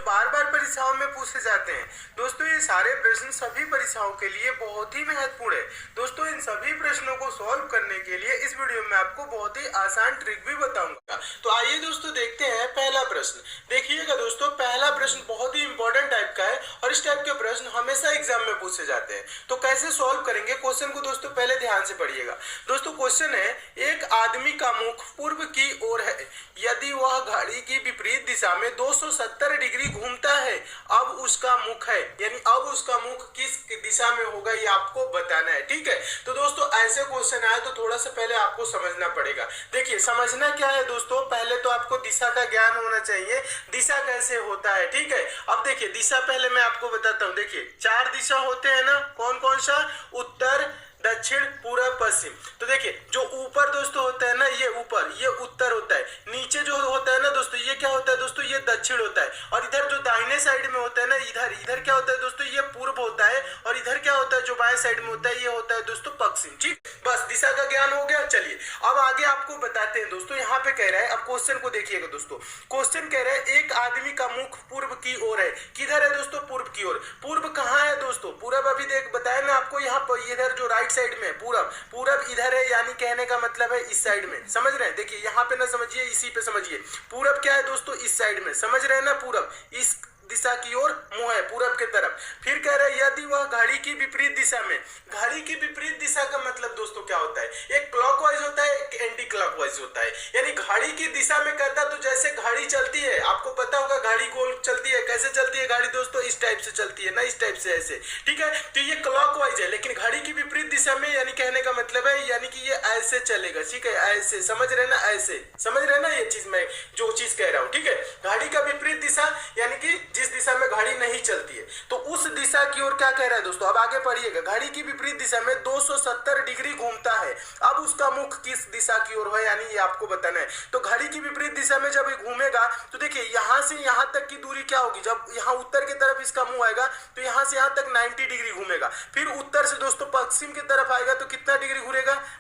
बार बार परीक्षाओं में पूछे जाते हैं। दोस्तों ये सारे प्रश्न सभी परीक्षाओं के लिए बहुत ही महत्वपूर्ण है। दोस्तों इन सभी प्रश्नों को सॉल्व करने के लिए इस वीडियो में आपको बहुत ही आसान ट्रिक भी बताऊंगा। तो आइए दोस्तों देखते हैं पहला प्रश्न। देखिएगा दोस्तों, पहला प्रश्न बहुत ही इंपॉर्टेंट टाइप का है और इस टाइप के प्रश्न हमेशा एग्जाम में पूछे जाते हैं। तो कैसे सॉल्व करेंगे क्वेश्चन को दोस्तों पहले ध्यान से पढ़िएगा। दोस्तों क्वेश्चन है, एक आदमी का मुख पूर्व की ओर है, यदि वह घड़ी की विपरीत दिशा में 270 डिग्री घूमता है, अब उसका मुख है, यानी अब उसका मुख किस दिशा में होगा ये आपको बताना है। ठीक है, तो दोस्तों ऐसे क्वेश्चन आए तो थोड़ा सा पहले आपको समझना पड़ेगा। देखिए समझना क्या है दोस्तों, पहले तो आपको दिशा का ज्ञान होना चाहिए, दिशा कैसे होता है। ठीक है, अब देखिए दिशा पहले मैं आपको बताता हूँ। देखिए 4 दिशा होते हैं ना, कौन कौन सा, उत्तर, दक्षिण, पूरब, पश्चिम। तो देखिए जो ऊपर दोस्तों होता है ना, ये ऊपर, ये उत्तर होता है। नीचे जो होता है ना दोस्तों, ये क्या होता है दोस्तों, ये दक्षिण होता है। और इधर जो दाहिने साइड में होता है ना, इधर क्या होता है दोस्तों, ये पूर्व होता है। और इधर क्या होता है, जो बाएं साइड में होता है, ये होता है दोस्तों पश्चिम। ठीक, बस दिशा का ज्ञान हो गया। चलिए अब आगे आपको बताते हैं दोस्तों। यहाँ पे कह रहा है, अब क्वेश्चन को देखिएगा दोस्तों। क्वेश्चन कह रहा है एक आदमी का मुख पूर्व की ओर है। किधर है दोस्तों, पूर्व की ओर। पूर्व कहाँ है दोस्तों, पूरब अभी देख बताया ना आपको, यहाँ पर इधर जो राइट साइड में पूरब इधर है, यानी कहने का मतलब है इस साइड में। समझ रहे हैं, देखिए यहाँ पे ना समझिए, इसी पे समझिए। पूरब क्या है दोस्तों, इस साइड में। समझ रहे हैं ना, पूरब इस दिशा की ओर मुंह है, पूरब के तरफ। फिर कह रहा है यदि वह घड़ी की विपरीत दिशा में। घड़ी की विपरीत दिशा का मतलब दोस्तों क्या होता है, एक क्लॉकवाइज होता है, एक एंटी क्लॉकवाइज होता है। यानी घड़ी की दिशा में कहता तो जैसे घड़ी चलती है, आपको पता होगा घड़ी गोल चलती है। कैसे चलती है घड़ी दोस्तों, इस टाइप से चलती है ना, इस टाइप से ऐसे। ठीक है, तो ये क्लॉकवाइज है, लेकिन घड़ी की विपरीत दिशा में, यानी कहने का मतलब है यानी कि ये ऐसे चलेगा। ठीक है, ऐसे, समझ रहे ना, ऐसे समझ रहे ना, ये चीज मैं जो चीज कह रहा हूँ। ठीक है, घड़ी का विपरीत दिशा यानी कि जिस दिशा में घड़ी नहीं चलती है, तो उस दिशा की ओर क्या कह रहा है दोस्तों, अब आगे पढ़िएगा। घड़ी की विपरीत दिशा में 270 डिग्री घूमता है, अब उसका मुख किस दिशा की ओर है, यानी ये आपको बताना है। तो घड़ी की विपरीत दिशा में जब घूमेगा तो देखिए यहां से यहां तक की दूरी क्या होगी, जब यहां उत्तर की तरफ इसका मुंह आएगा तो यहां से यहां तक 90 डिग्री घूमेगा। फिर उत्तर से दोस्तों पश्चिम की तरफ आएगा तो कितना डिग्री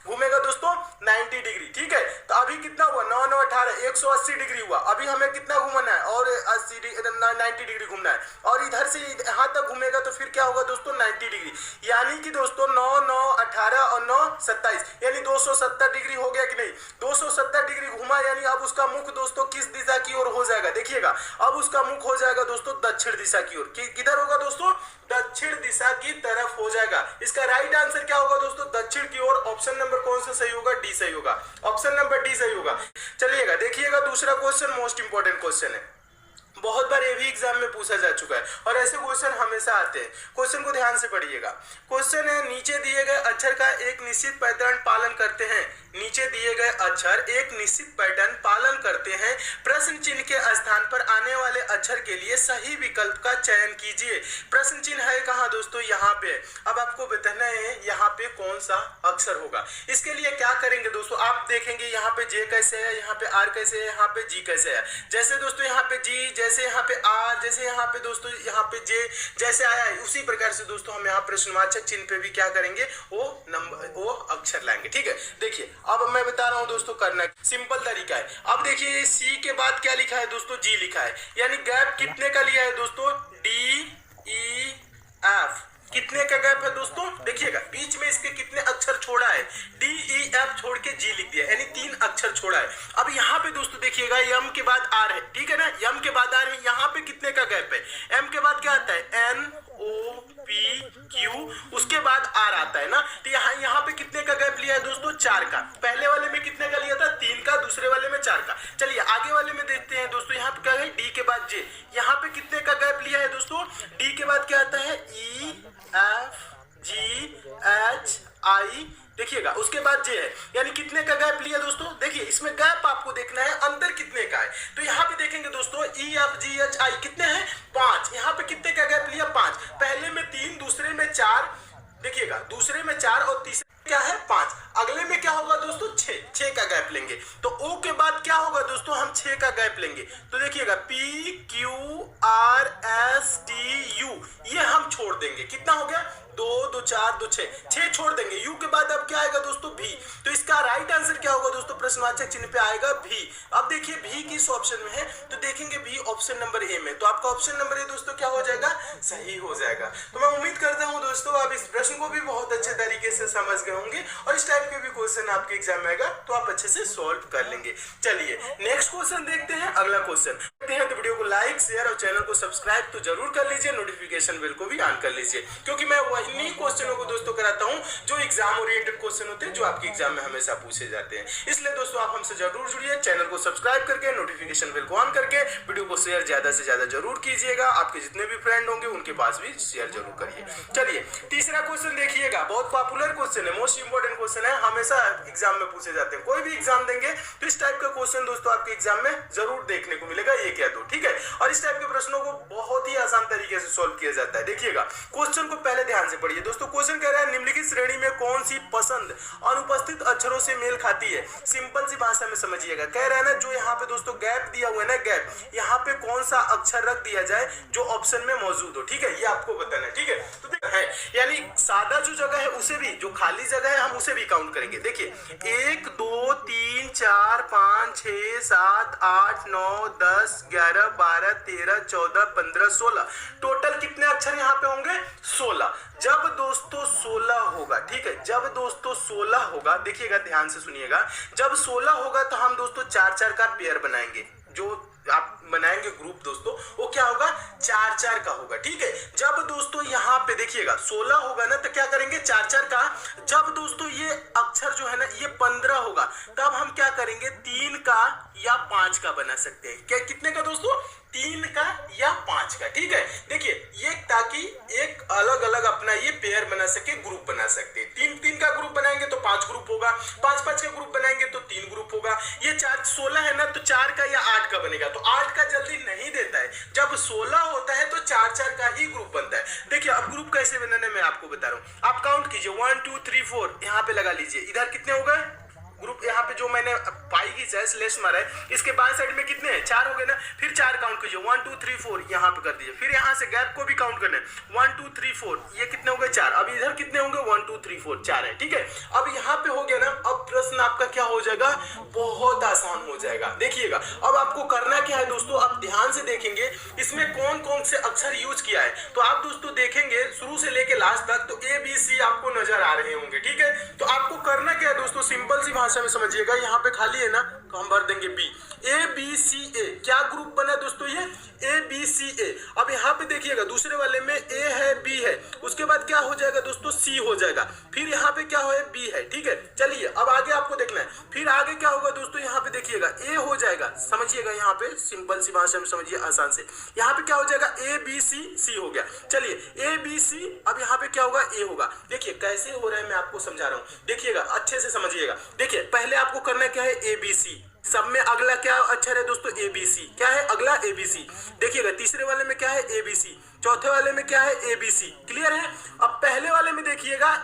घूमेगा दोस्तों, 90 डिग्री। ठीक है, तो अभी कितना हुआ, 9 9 18, 180 डिग्री हुआ। अभी हमें कितना घूमना है, और 90 डिग्री घूमना है। और इधर से यहां तक घूमेगा तो फिर क्या होगा दोस्तों, 90 डिग्री। यानी कि दोस्तों 9 9 18 और 9 27, यानी 270 डिग्री हो गया कि नहीं। 270 डिग्री घुमा, यानी अब उसका मुख दोस्तों किस दिशा की ओर हो जाएगा, देखिएगा अब उसका मुख हो जाएगा दोस्तों दक्षिण दिशा की ओर। किधर होगा दोस्तों, दक्षिण दिशा की तरफ हो जाएगा। इसका राइट आंसर क्या होगा दोस्तों, दक्षिण की ओर। ऑप्शन नंबर कौन सा सही होगा, डी सही होगा। ऑप्शन नंबर डी सही होगा। चलिएगा देखिएगा दूसरा क्वेश्चन, मोस्ट इंपॉर्टेंट क्वेश्चन है, बहुत बार ये भी एग्जाम में पूछा जा चुका है और ऐसे क्वेश्चन हमेशा आते हैं। क्वेश्चन को ध्यान से पढ़िएगा। क्वेश्चन है, नीचे दिए गए अक्षर का एक निश्चित पैटर्न पालन करते हैं। नीचे दिए गए अक्षर एक निश्चित पैटर्न पालन करते हैं। प्रश्न चिन्ह के स्थान पर आने वाले अक्षर के लिए सही विकल्प का चयन कीजिए। प्रश्न चिन्ह है कहाँ दोस्तों, यहाँ पे। अब आपको बताना है यहाँ पे कौन सा अक्षर होगा। इसके लिए क्या करेंगे दोस्तों, आप देखेंगे यहाँ पे जे कैसे है, यहाँ पे आर कैसे है, यहाँ पे जी कैसे है। जैसे दोस्तों यहाँ पे जी, जैसे यहाँ पे आर, जैसे यहाँ पे दोस्तों यहाँ पे जे जैसे आया है, उसी प्रकार से दोस्तों हम यहाँ प्रश्नवाचक चिन्ह पे भी क्या करेंगे, वो अक्षर लाएंगे। ठीक है, देखिए अब मैं बता रहा हूँ दोस्तों, करना सिंपल तरीका है। अब देखिए सी के बाद क्या लिखा है दोस्तों, जी लिखा है, यानी गैप कितने का लिया है दोस्तों, डी ई एफ। कितने का गैप है दोस्तों, देखिएगा बीच में इसके कितने अक्षर छोड़ा है, डी ई एफ छोड़ के जी लिख दिया, यानी 3 अक्षर छोड़ा है। अब यहाँ पे दोस्तों देखिएगा यम के बाद आर है, ठीक है ना, यम के बाद आर है, यहाँ पे कितने का गैप है, एम के बाद क्या आता है, एन ओ पी क्यू, उसके बाद आर आता है ना। तो यहाँ पे कितने का गैप लिया है दोस्तों, 4 का। पहले वाले में कितने का लिया था, 3 का, दूसरे वाले में 4 का। चलिए आगे वाले में देखते हैं दोस्तों, यहाँ पे क्या है, डी के बाद जे, यहाँ पे कितने का गैप लिया है दोस्तों, डी के बाद क्या आता है, E F G H I, देखिएगा उसके बाद जे है, यानी कितने का गैप लिया दोस्तों, देखिए इसमें गैप आपको देखना है अंतर कितने का है। तो यहाँ पे देखेंगे दोस्तों E F G H I कितने हैं, 5। यहाँ पे कितने का गैप लिया, 5। पहले में 3, दूसरे में 4, देखिएगा दूसरे में 4 और तीसरे क्या है, 5। अगले में क्या होगा दोस्तों, 6 का गैप लेंगे। तो ओ के बाद क्या होगा दोस्तों, हम 6 का गैप लेंगे। तो देखिएगा P Q R S T U, ये हम छोड़ देंगे। कितना हो गया, 2 दो 4 2 6 छोड़ देंगे। यू के बाद अब क्या आएगा दोस्तों, भी। तो इसका राइट आंसर क्या होगा दोस्तों, प्रश्नवाचक चिन्ह पे आएगा भी। अब देखिए भी किस ऑप्शन में है, तो देखेंगे भी ऑप्शन नंबर ए में। तो आपका ऑप्शन नंबर ए दोस्तों क्या हो जाएगा, सही हो जाएगा। तो मैं उम्मीद करता हूं दोस्तों आप इस प्रश्न को भी बहुत अच्छे तरीके से समझ गए होंगे और इस टाइप के भी क्वेश्चन आपके एग्जाम में आएगा तो आप अच्छे से सॉल्व कर लेंगे। चलिए नेक्स्ट क्वेश्चन देखते हैं। अगला क्वेश्चन देखते हैं, तो वीडियो को लाइक शेयर और चैनल को सब्सक्राइब तो जरूर कर लीजिए, नोटिफिकेशन बेल को भी ऑन कर लीजिए, क्योंकि मैं वही क्वेश्चनों को दोस्तों कराता हूं जो एग्जाम ओरिएंटेड क्वेश्चन होते हैं, जो आपके एग्जाम में हमेशा पूछे जाते हैं। इसलिए दोस्तों आप हमसे जरूर जुड़िए, चैनल को सब्सक्राइब करके नोटिफिकेशन बेल को ऑन करके वीडियो को शेयर ज्यादा से ज्यादा जरूर कीजिएगा। आपके जितने भी फ्रेंड होंगे उनके पास भी शेयर जरूर करिए। चलिए तीसरा क्वेश्चन देखिएगा, बहुत पॉपुलर क्वेश्चन है, मोस्ट इंपोर्टेंट क्वेश्चन है, हमेशा एग्जाम में पूछे जाते हैं। कोई भी एग्जाम देंगे तो इस टाइप का क्वेश्चन दोस्तों आपके एग्जाम में जरूर देखने को मिलेगा, एक या दो, ठीक है। और इस टाइप के प्रश्नों को बहुत ही आसान तरीके से सॉल्व किया जाता है। देखिएगा क्वेश्चन को पहले ध्यान से पढ़िए दोस्तों। क्वेश्चन कह रहा है निम्नलिखित श्रेणी में कौन सी पसंद अनुपस्थित अक्षरों से मेल खाती है। सिंपल सी भाषा में समझिएगा, कह रहा है ना जो यहाँ पे दोस्तों गैप दिया हुआ है ना, गैप, यहाँ पे कौन सा अक्षर रख दिया जाए जो ऑप्शन में मौजूद हो, ठीक है, ये आपको बताना है, ठीक है। तो है यानी सादा जो जगह है उसे भी, जो खाली जगह है हम उसे भी काउंट करेंगे। देखिए 1 2 3 4 5 6 7 8 9 10 11 12 13 14 15 16, टोटल कितने अक्षर यहाँ पे होंगे, 16। जब दोस्तों 16 होगा, ठीक है, जब दोस्तों 16 होगा, देखिएगा ध्यान से सुनिएगा, जब 16 होगा तो हम दोस्तों 4-4 का पेयर बनाएंगे। जो आप बनाएंगे ग्रुप दोस्तों वो क्या होगा, 4-4 का होगा, ठीक है। जब दोस्तों यहाँ पे देखिएगा 16 होगा ना तो क्या करेंगे, 4-4 का। जब दोस्तों ये अक्षर जो है ना ये 15 होगा तब हम क्या करेंगे, 3 का या 5 का बना सकते हैं। क्या कितने का दोस्तों, 3 का या 5 का, ठीक है। देखिए ये ताकि एक अलग अलग अपना ये पेयर बना सके, ग्रुप बना सकते हैं। 3-3 का ग्रुप बनाएंगे तो 5 ग्रुप होगा, 5-5 का ग्रुप बनाएंगे तो 3 ग्रुप होगा। ये 16 है ना तो 4 का या 8 का बनेगा, तो 8 का जल्दी नहीं देता है। जब 16 होता है तो 4-4 का ही ग्रुप बनता है। देखिए अब ग्रुप कैसे बनाने मैं आपको बता रहा हूँ। आप काउंट कीजिए 1 2 3 4, यहाँ पे लगा लीजिए। इधर कितने हो गए ग्रुप, यहाँ पे जो मैंने पाई की स्लेश मारा है इसके बाएं साइड में कितने हैं, 4 हो गए ना। फिर 4 काउंट कीजिए, 1 2 3 4 यहाँ पे कर दीजिए। फिर यहाँ से गैप को भी काउंट करना है, 1 2 3 4, ये कितने हो गए, 4। अब इधर कितने होंगे, 1 2 3 4, 4 है, ठीक है। अब यहाँ पे हो गया ना, अब प्रश्न आपका क्या हो जाएगा, बहुत आसान हो जाएगा। देखिएगा अब आपको करना क्या है दोस्तों, आप ध्यान से देखेंगे इसमें कौन कौन से अक्षर यूज किया है। तो आप दोस्तों देखेंगे शुरू से लेके लास्ट तक तो ABC आपको नजर आ रहे होंगे, ठीक है। तो आपको करना क्या है दोस्तों, सिंपल सी भाषा में समझिएगा, यहाँ पे खाली है ना तो हम भर देंगे B, ABCA। क्या ग्रुप बना दोस्तों, ये ABCA। अब यहाँ पे देखिएगा दूसरे वाले में A है, B है, उसके बाद क्या हो जाएगा दोस्तों, C हो जाएगा। फिर यहाँ पे क्या है, B है, ठीक है। चलिए अब आगे आपको देखना है, फिर आगे क्या होगा दोस्तों, यहाँ पे देखिएगा A हो जाएगा, समझिएगा यहाँ पे सिंपल सी भाषा में समझिए आसान से। यहाँ पे क्या हो जाएगा, ABC हो गया। चलिए ABC, अब यहाँ पे क्या होगा, A होगा। देखिए कैसे हो रहा है मैं आपको समझा रहा हूँ, देखिएगा अच्छे से समझिएगा। देखिए पहले आपको करना क्या है, ABC, सब में अगला क्या अक्षर है दोस्तों, ABC। क्या है अगला, ABC। देखिएगा तीसरे वाले में क्या है, ABC। चौथे वाले में क्या है, ABC। क्लियर है। अब पहले वाले में देखिएगा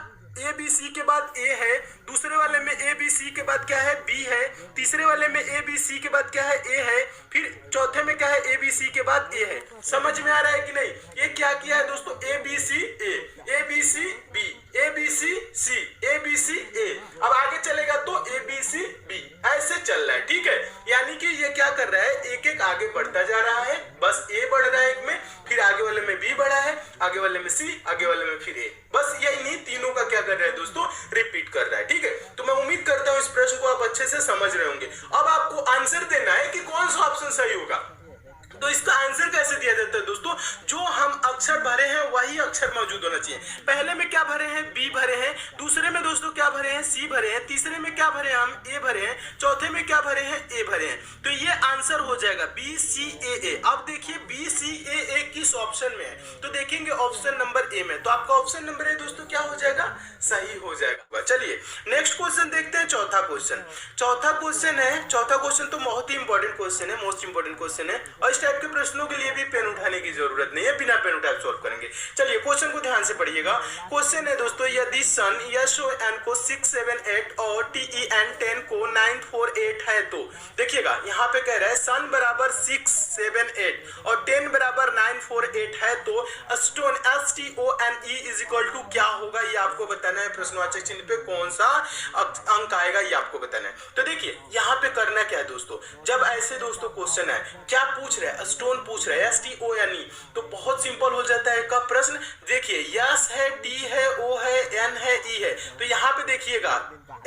ABC के बाद A है, दूसरे वाले में ABC के बाद क्या है, B है, तीसरे वाले में ABC के बाद क्या है, A है, फिर चौथे में क्या है, ABC के बाद A है। समझ में आ रहा है कि नहीं। ये क्या किया है दोस्तों, ABCA, ABCB, ABCC, ABCA। अब आगे चलेगा तो ABCB, ऐसे चल रहा है, ठीक है। यानी कि ये क्या कर रहा है, एक एक आगे बढ़ता जा रहा है, बस A बढ़ रहा है एक में, फिर आगे वाले में B बढ़ा है, आगे वाले में C, आगे वाले में फिर A, बस ये इन्हीं तीनों का क्या कर रहा है दोस्तों, रिपीट कर रहा है, ठीक है। तो मैं उम्मीद करता हूं इस प्रश्न को आप अच्छे से समझ रहे होंगे। अब आपको आंसर देना है कि कौन सा ऑप्शन सही होगा। तो इसका आंसर कैसे दिया जाता है दोस्तों, जो हम अक्षर भरे हैं वही अक्षर मौजूद होना चाहिए। पहले में क्या भरे हैं, B भरे हैं, दूसरे में दोस्तों क्या भरे हैं, C भरे हैं, तीसरे में क्या भरे हैं, हम A भरे हैं, चौथे में क्या भरे हैं, A भरे हैं। तो ये आंसर हो जाएगा BCAA। अब देखिए BCAA किस ऑप्शन में है, तो देखेंगे ऑप्शन नंबर A में। तो आपका ऑप्शन नंबर A दोस्तों क्या हो जाएगा, सही हो जाएगा। चलिए नेक्स्ट क्वेश्चन देखते हैं, चौथा क्वेश्चन। चौथा क्वेश्चन है, चौथा क्वेश्चन तो बहुत ही इंपॉर्टेंट क्वेश्चन है, मोस्ट इंपॉर्टेंट क्वेश्चन है, और इस टाइप के प्रश्नों के लिए भी पेन उठाने की जरूरत नहीं है, बिना पेन उठाए सॉल्व करेंगे। चलिए क्वेश्चन को ध्यान से पढ़िएगा। क्वेश्चन है दोस्तों, यदि सन SON को 6 7 8 और TEN 10 को 9 4 8 है तो देखिएगा यहाँ पे कह रहा है सन बराबर 6 7 8 और 10 बराबर 9 948 है तो stone STONE is equal to क्या होगा ये आपको बताना है। प्रश्नवाचक चिन्ह पे कौन सा अंक आएगा ये आपको बताना है। तो देखिए यहाँ पे करना क्या है दोस्तों, जब ऐसे दोस्तों क्वेश्चन है क्या पूछ रहे हैं, स्टोन पूछ रहे हैं STONE, तो बहुत सिंपल हो जाता है का प्रश्न। देखिए यस है, टी है, ओ है, एन है, ई है, तो यहाँ पे देखिएगा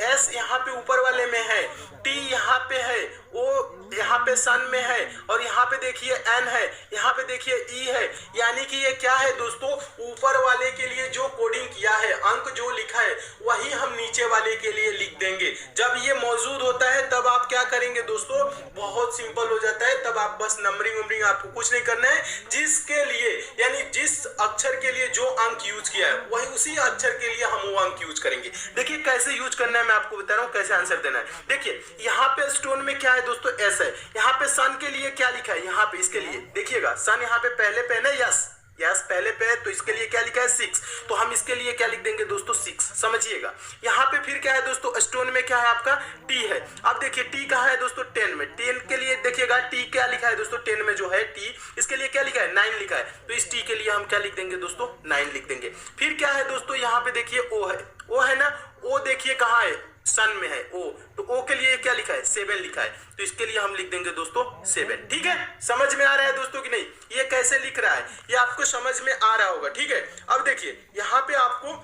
एस यहाँ पे ऊपर वाले में है, टी यहाँ पे है, ओ यहाँ पे सन में है, और यहाँ पे देखिए एन है, यहाँ पे देखिए ई है, यानी कि ये क्या है दोस्तों, ऊपर वाले के लिए जो कोडिंग किया है, अंक जो लिखा है वही हम नीचे वाले के लिए लिख देंगे। जब ये मौजूद होता है तब आप क्या करेंगे दोस्तों, बहुत सिंपल हो जाता है, तब आप बस नंबरिंग वंबरिंग आपको कुछ नहीं करना है, जिसके लिए यानी जिस अक्षर के लिए जो अंक यूज किया है वही उसी अक्षर के लिए हम वो अंक यूज करेंगे। देखिए कैसे यूज करना है मैं आपको बता रहा हूँ, कैसे आंसर देना है। देखिए यहाँ पे स्टोन में क्या है दोस्तों, एस है, यहाँ पे सन के लिए क्या लिखा है, यहाँ पे इसके लिए देखिएगा सन यहाँ पे पहले पे है, यस यस पहले पे है, तो इसके लिए क्या लिखा है 6, तो हम इसके लिए क्या लिख देंगे दोस्तों 6, समझिएगा। यहाँ पे फिर क्या है दोस्तों, स्टोन में क्या है आपका टी है। अब देखिए टी कहाँ है दोस्तों 10 में, 10 के लिए देखिएगा टी क्या लिखा है दोस्तों 10 में जो है टी, इसके लिए क्या लिखा है 9 लिखा है, तो इस टी के लिए हम क्या लिख देंगे दोस्तों 9 लिख देंगे। फिर क्या है दोस्तों यहाँ पे देखिए ओ है, ओ है ना, ओ देखिए कहाँ है सन में है ओ, तो ओ के लिए क्या लिखा है 7 लिखा है, तो इसके लिए हम लिख देंगे दोस्तों 7। ठीक है, समझ में आ रहा है दोस्तों कि नहीं, ये कैसे लिख रहा है ये आपको समझ में आ रहा होगा। ठीक है, अब देखिए यहाँ पे आपको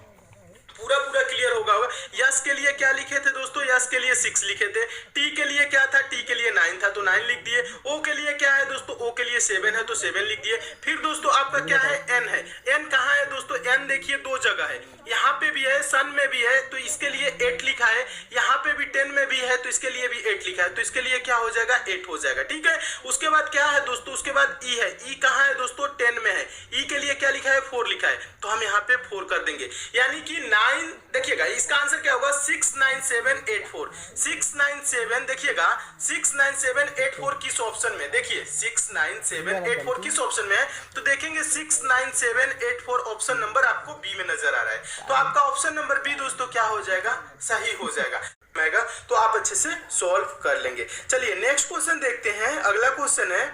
पूरा क्लियर होगा। यस के लिए क्या लिखे थे दोस्तों, यस के लिए 6 लिखे थे, टी के लिए क्या था, टी के लिए 9 था तो 9 लिख दिए, ओ के लिए क्या है दोस्तों, ओ के लिए 7 है तो 7 लिख दिए। फिर दोस्तों आपका क्या है एन है, एन कहाँ है दोस्तों, एन देखिए दो जगह है, यहाँ पे भी है सन में भी है तो इसके लिए 8 लिखा है, यहाँ पे भी 10 में भी है तो इसके लिए भी 8 लिखा है, तो इसके लिए क्या हो जाएगा 8 हो जाएगा। ठीक है, उसके बाद क्या है दोस्तों, उसके बाद ई है, ई कहाँ है दोस्तों 10 में है, ई के लिए क्या लिखा है 4 लिखा है, तो हम यहाँ पे 4 कर देंगे, यानी कि 9 देखिएगा इसका आंसर क्या होगा 69784, 697 देखिएगा 69784 किस ऑप्शन में, देखिए 69784 किस ऑप्शन में है, तो देखेंगे 69784 ऑप्शन नंबर आपको बी में नजर आ रहा है, तो आपका ऑप्शन नंबर बी दोस्तों क्या हो जाएगा, सही हो जाएगा, तो आप अच्छे से सॉल्व कर लेंगे। चलिए नेक्स्ट क्वेश्चन देखते हैं। अगला क्वेश्चन है,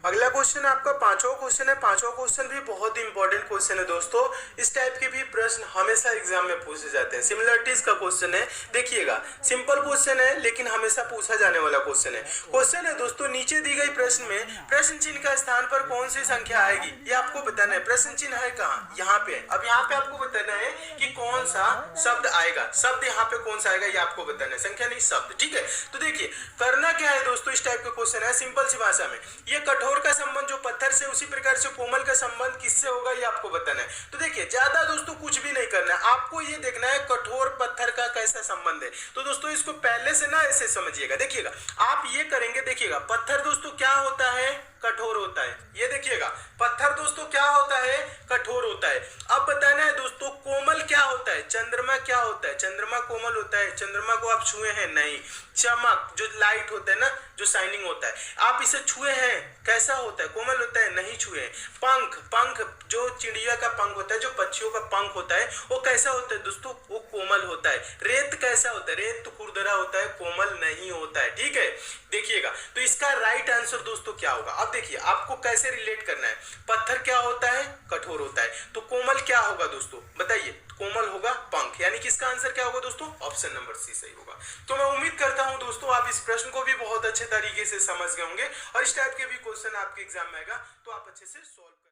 अगला क्वेश्चन आपका पांचवा क्वेश्चन है। पांचवा क्वेश्चन भी बहुत इंपॉर्टेंट क्वेश्चन है दोस्तों, इस टाइप के भी प्रश्न हमेशा एग्जाम में पूछे जाते हैं। सिमिलरिटीज का क्वेश्चन है, देखिएगा सिंपल क्वेश्चन है लेकिन हमेशा पूछा जाने वाला क्वेश्चन है। क्वेश्चन है दोस्तों, नीचे दी गई प्रश्न में प्रश्न चिन्ह का स्थान पर कौन सी संख्या आएगी ये आपको बताना है। प्रश्न चिन्ह है कहाँ, यहाँ पे। अब यहाँ पे आपको बताना है कि कौन सा शब्द आएगा, शब्द यहाँ पे कौन सा आएगा ये आपको बताना है, संख्या नहीं शब्द। ठीक है, तो देखिए करना क्या है दोस्तों, इस टाइप का क्वेश्चन है सिंपल सी भाषा में, ये कठोर का संबंध जो पत्थर से, उसी प्रकार से कोमल का संबंध किससे होगा ये आपको बताना है। तो देखिए ज्यादा दोस्तों कुछ भी नहीं करना है, आपको ये देखना है कठोर पत्थर का कैसा संबंध है। तो दोस्तों इसको पहले से ना ऐसे समझिएगा, देखिएगा आप ये करेंगे, देखिएगा पत्थर दोस्तों क्या होता है, कठोर होता है। ये देखिएगा पत्थर दोस्तों क्या होता है, कठोर होता है। अब बताना है दोस्तों कोमल क्या होता है, चंद्रमा क्या होता है, चंद्रमा कोमल होता है, चंद्रमा को आप छुए हैं नहीं। चमक जो लाइट होता है ना, जो शाइनिंग होता है, आप इसे छुए हैं कैसा होता है, कोमल होता है, नहीं छुए। पंख, पंख जो चिड़िया का पंख होता है, जो पक्षियों का पंख होता है वो कैसा होता है दोस्तों, वो कोमल होता है। रेत कैसा होता है, रेत तो खुरदरा होता है, कोमल नहीं होता है। ठीक है, देखिएगा तो इसका राइट आंसर दोस्तों क्या होगा। अब देखिए आपको कैसे रिलेट करना है, पत्थर क्या होता है, कठोर होता है, तो कोमल क्या होगा दोस्तों बताइए, कोमल होगा पंख, यानी कि इसका आंसर क्या होगा दोस्तों, ऑप्शन नंबर सी सही होगा। तो मैं उम्मीद करता हूं दोस्तों आप इस प्रश्न को भी बहुत अच्छे तरीके से समझ गए होंगे और इस टाइप के भी क्वेश्चन आपके एग्जाम में आएगा तो आप अच्छे से सॉल्व